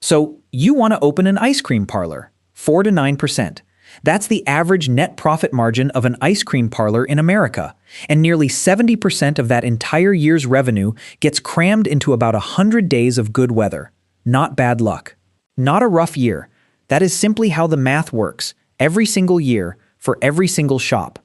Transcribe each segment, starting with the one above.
So you want to open an ice cream parlor, 4 to 9%. That's the average net profit margin of an ice cream parlor in America, and nearly 70% of that entire year's revenue gets crammed into about 100 days of good weather. Not bad luck. Not a rough year. That is simply how the math works, every single year, for every single shop.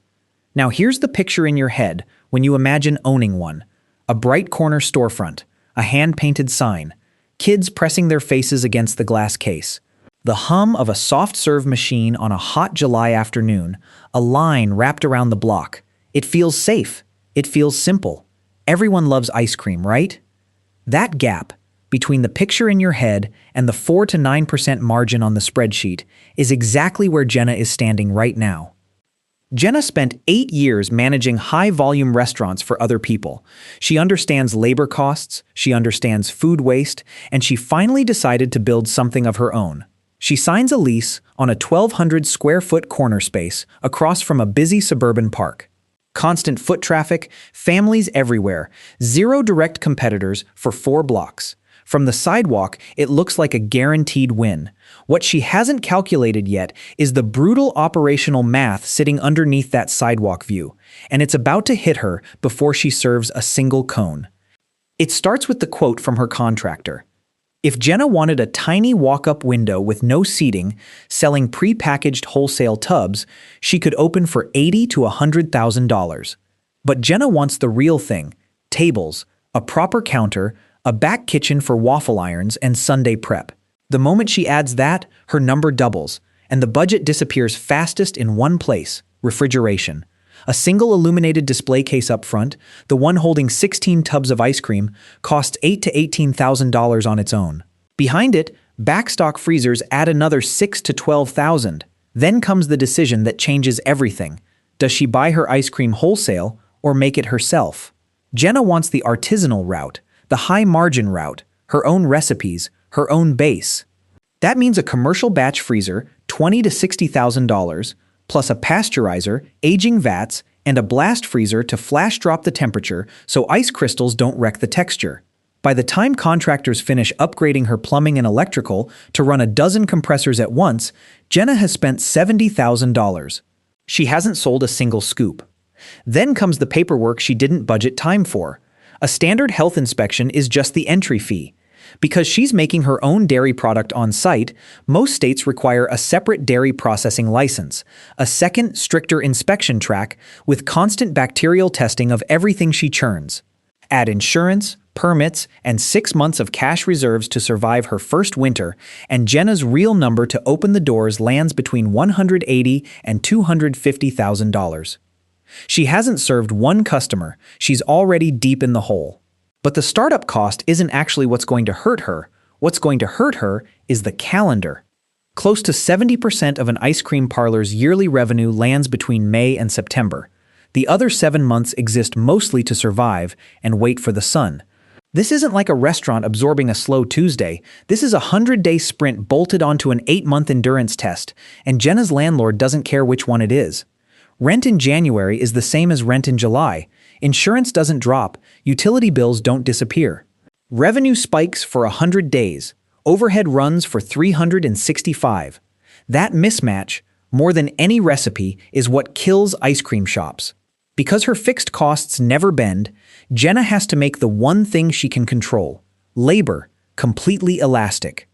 Now here's the picture in your head when you imagine owning one. A bright corner storefront, a hand-painted sign, kids pressing their faces against the glass case, the hum of a soft-serve machine on a hot July afternoon, a line wrapped around the block. It feels safe. It feels simple. Everyone loves ice cream, right? That gap between the picture in your head and the 4 to 9% margin on the spreadsheet is exactly where Jenna is standing right now. Jenna spent 8 years managing high-volume restaurants for other people. She understands labor costs, she understands food waste, and she finally decided to build something of her own. She signs a lease on a 1,200-square-foot corner space across from a busy suburban park. Constant foot traffic, families everywhere, 0 direct competitors for 4 blocks. From the sidewalk, it looks like a guaranteed win. What she hasn't calculated yet is the brutal operational math sitting underneath that sidewalk view, and it's about to hit her before she serves a single cone. It starts with the quote from her contractor. If Jenna wanted a tiny walk-up window with no seating, selling pre-packaged wholesale tubs, she could open for $80,000 to $100,000. But Jenna wants the real thing: tables, a proper counter, a back kitchen for waffle irons, and Sunday prep. The moment she adds that, her number doubles, and the budget disappears fastest in one place: refrigeration. A single illuminated display case up front, the one holding 16 tubs of ice cream, costs $8,000 to $18,000 on its own. Behind it, backstock freezers add another $6,000 to $12,000. Then comes the decision that changes everything. Does she buy her ice cream wholesale or make it herself? Jenna wants the artisanal route, the high-margin route, her own recipes, her own base. That means a commercial batch freezer, $20,000 to $60,000, plus a pasteurizer, aging vats, and a blast freezer to flash drop the temperature so ice crystals don't wreck the texture. By the time contractors finish upgrading her plumbing and electrical to run a dozen compressors at once, Jenna has spent $70,000. She hasn't sold a single scoop. Then comes the paperwork she didn't budget time for. A standard health inspection is just the entry fee. Because she's making her own dairy product on site, most states require a separate dairy processing license, a second, stricter inspection track with constant bacterial testing of everything she churns. Add insurance, permits, and 6 months of cash reserves to survive her first winter, and Jenna's real number to open the doors lands between $180,000 and $250,000. She hasn't served one customer, she's already deep in the hole. But the startup cost isn't actually what's going to hurt her. What's going to hurt her is the calendar. Close to 70% of an ice cream parlor's yearly revenue lands between May and September. The other 7 months exist mostly to survive and wait for the sun. This isn't like a restaurant absorbing a slow Tuesday. This is a 100-day sprint bolted onto an 8-month endurance test, and Jenna's landlord doesn't care which one it is. Rent in January is the same as rent in July. Insurance doesn't drop, utility bills don't disappear. Revenue spikes for 100 days, overhead runs for 365. That mismatch, more than any recipe, is what kills ice cream shops. Because her fixed costs never bend, Jenna has to make the one thing she can control: labor, completely elastic.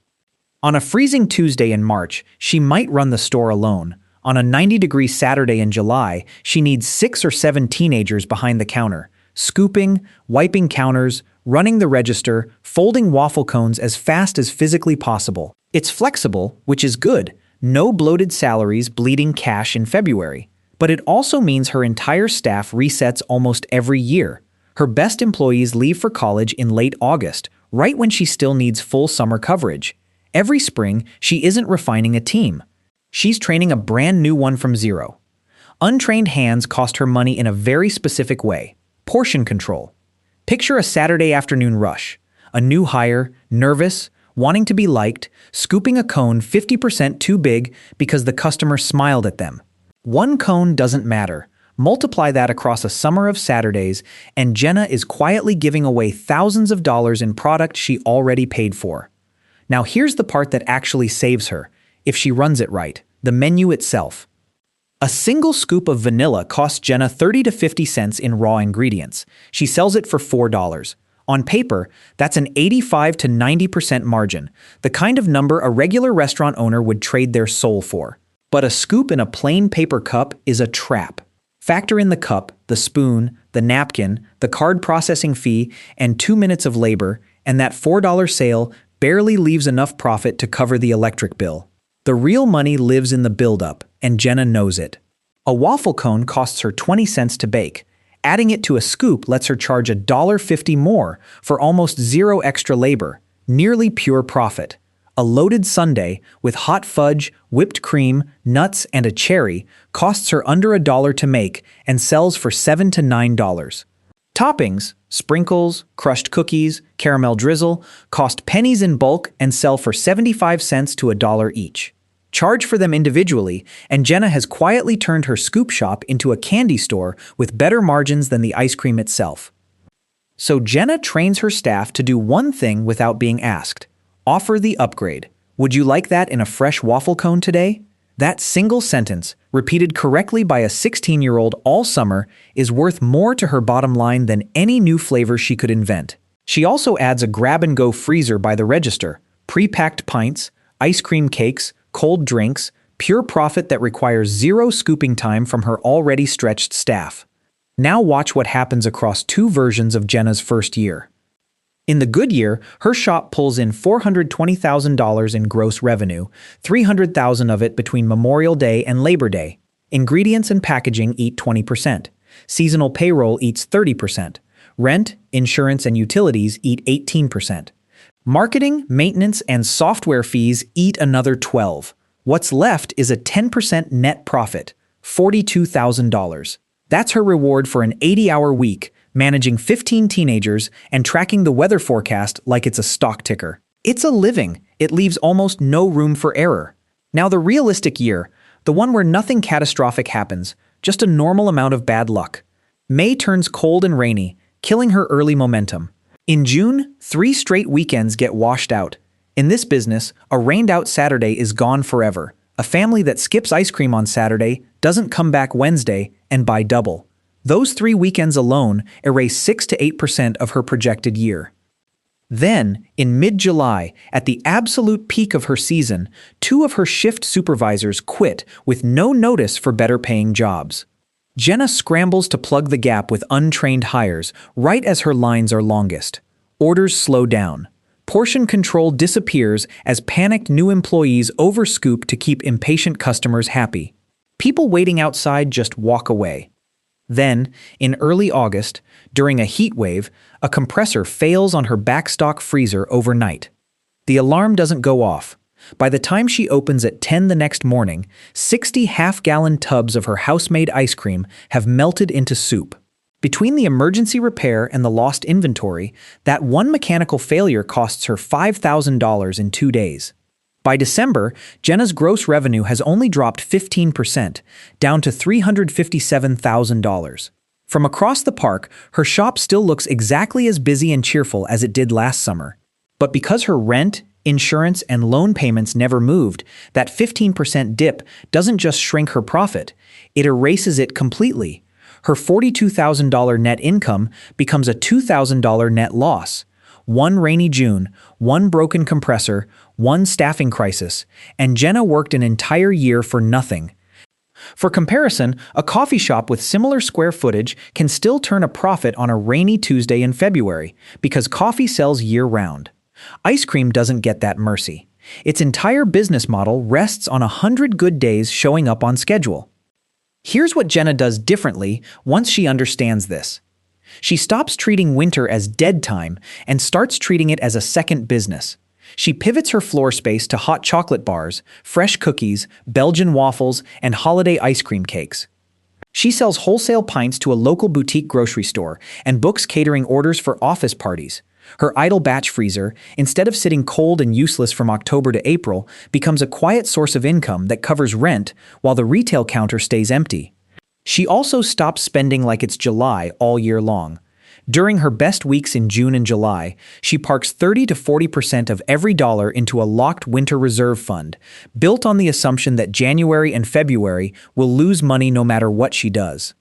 On a freezing Tuesday in March, she might run the store alone. On a 90-degree Saturday in July, she needs 6 or 7 teenagers behind the counter, scooping, wiping counters, running the register, folding waffle cones as fast as physically possible. It's flexible, which is good. No bloated salaries bleeding cash in February. But it also means her entire staff resets almost every year. Her best employees leave for college in late August, right when she still needs full summer coverage. Every spring, she isn't refining a team. She's training a brand new one from zero. Untrained hands cost her money in a very specific way: portion control. Picture a Saturday afternoon rush. A new hire, nervous, wanting to be liked, scooping a cone 50% too big because the customer smiled at them. One cone doesn't matter. Multiply that across a summer of Saturdays, and Jenna is quietly giving away thousands of dollars in product she already paid for. Now here's the part that actually saves her, if she runs it right, the menu itself. A single scoop of vanilla costs Jenna 30 to 50 cents in raw ingredients. She sells it for $4. On paper, that's an 85 to 90% margin, the kind of number a regular restaurant owner would trade their soul for. But a scoop in a plain paper cup is a trap. Factor in the cup, the spoon, the napkin, the card processing fee, and 2 minutes of labor, and that $4 sale barely leaves enough profit to cover the electric bill. The real money lives in the build-up, and Jenna knows it. A waffle cone costs her 20 cents to bake. Adding it to a scoop lets her charge $1.50 more for almost zero extra labor, nearly pure profit. A loaded sundae with hot fudge, whipped cream, nuts, and a cherry costs her under $1 to make and sells for $7 to $9. Toppings, sprinkles, crushed cookies, caramel drizzle, cost pennies in bulk and sell for 75 cents to $1 each. Charge for them individually, and Jenna has quietly turned her scoop shop into a candy store with better margins than the ice cream itself. So Jenna trains her staff to do one thing without being asked: offer the upgrade. Would you like that in a fresh waffle cone today? That single sentence, repeated correctly by a 16-year-old all summer, is worth more to her bottom line than any new flavor she could invent. She also adds a grab-and-go freezer by the register, pre-packed pints, ice cream cakes, cold drinks, pure profit that requires zero scooping time from her already stretched staff. Now watch what happens across two versions of Jenna's first year. In the good year, her shop pulls in $420,000 in gross revenue, $300,000 of it between Memorial Day and Labor Day. Ingredients and packaging eat 20%. Seasonal payroll eats 30%. Rent, insurance, and utilities eat 18%. Marketing, maintenance, and software fees eat another 12%. What's left is a 10% net profit, $42,000. That's her reward for an 80-hour week, managing 15 teenagers and tracking the weather forecast like it's a stock ticker. It's a living. It leaves almost no room for error. Now the realistic year, the one where nothing catastrophic happens, just a normal amount of bad luck. May turns cold and rainy, killing her early momentum. In June, 3 straight weekends get washed out. In this business, a rained-out Saturday is gone forever. A family that skips ice cream on Saturday doesn't come back Wednesday and buy double. Those 3 weekends alone erase 6 to 8% of her projected year. Then, in mid-July, at the absolute peak of her season, 2 of her shift supervisors quit with no notice for better-paying jobs. Jenna scrambles to plug the gap with untrained hires right as her lines are longest. Orders slow down. Portion control disappears as panicked new employees overscoop to keep impatient customers happy. People waiting outside just walk away. Then, in early August, during a heat wave, a compressor fails on her backstock freezer overnight. The alarm doesn't go off. By the time she opens at 10 the next morning, 60 half-gallon tubs of her house-made ice cream have melted into soup. Between the emergency repair and the lost inventory, that one mechanical failure costs her $5,000 in 2 days. By December, Jenna's gross revenue has only dropped 15%, down to $357,000. From across the park, her shop still looks exactly as busy and cheerful as it did last summer. But because her rent, insurance, and loan payments never moved, that 15% dip doesn't just shrink her profit, it erases it completely. Her $42,000 net income becomes a $2,000 net loss. One rainy June, one broken compressor, one staffing crisis, and Jenna worked an entire year for nothing. For comparison, a coffee shop with similar square footage can still turn a profit on a rainy Tuesday in February because coffee sells year-round. Ice cream doesn't get that mercy. Its entire business model rests on 100 good days showing up on schedule. Here's what Jenna does differently once she understands this. She stops treating winter as dead time and starts treating it as a second business. She pivots her floor space to hot chocolate bars, fresh cookies, Belgian waffles, and holiday ice cream cakes. She sells wholesale pints to a local boutique grocery store and books catering orders for office parties. Her idle batch freezer, instead of sitting cold and useless from October to April, becomes a quiet source of income that covers rent while the retail counter stays empty. She also stops spending like it's July all year long. During her best weeks in June and July, she parks 30 to 40% of every dollar into a locked winter reserve fund, built on the assumption that January and February will lose money no matter what she does.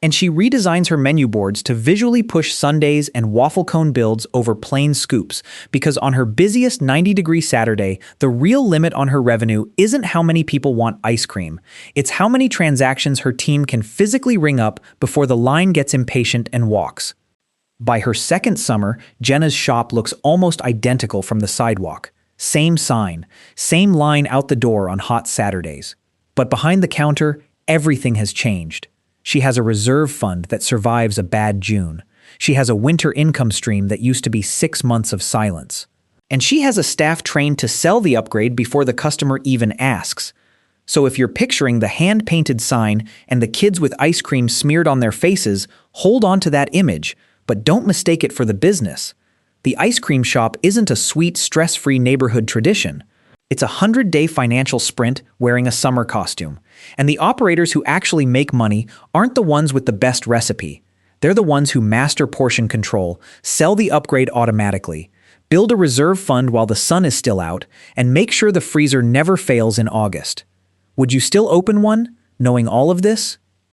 And she redesigns her menu boards to visually push sundaes and waffle cone builds over plain scoops, because on her busiest 90-degree Saturday, the real limit on her revenue isn't how many people want ice cream. It's how many transactions her team can physically ring up before the line gets impatient and walks. By her second summer, Jenna's shop looks almost identical from the sidewalk. Same sign, same line out the door on hot Saturdays. But behind the counter, everything has changed. She has a reserve fund that survives a bad June. She has a winter income stream that used to be 6 months of silence. And she has a staff trained to sell the upgrade before the customer even asks. So if you're picturing the hand-painted sign and the kids with ice cream smeared on their faces, hold on to that image, but don't mistake it for the business. The ice cream shop isn't a sweet, stress-free neighborhood tradition. It's a 100-day financial sprint wearing a summer costume. And the operators who actually make money aren't the ones with the best recipe. They're the ones who master portion control, sell the upgrade automatically, build a reserve fund while the sun is still out, and make sure the freezer never fails in August. Would you still open one, knowing all of this?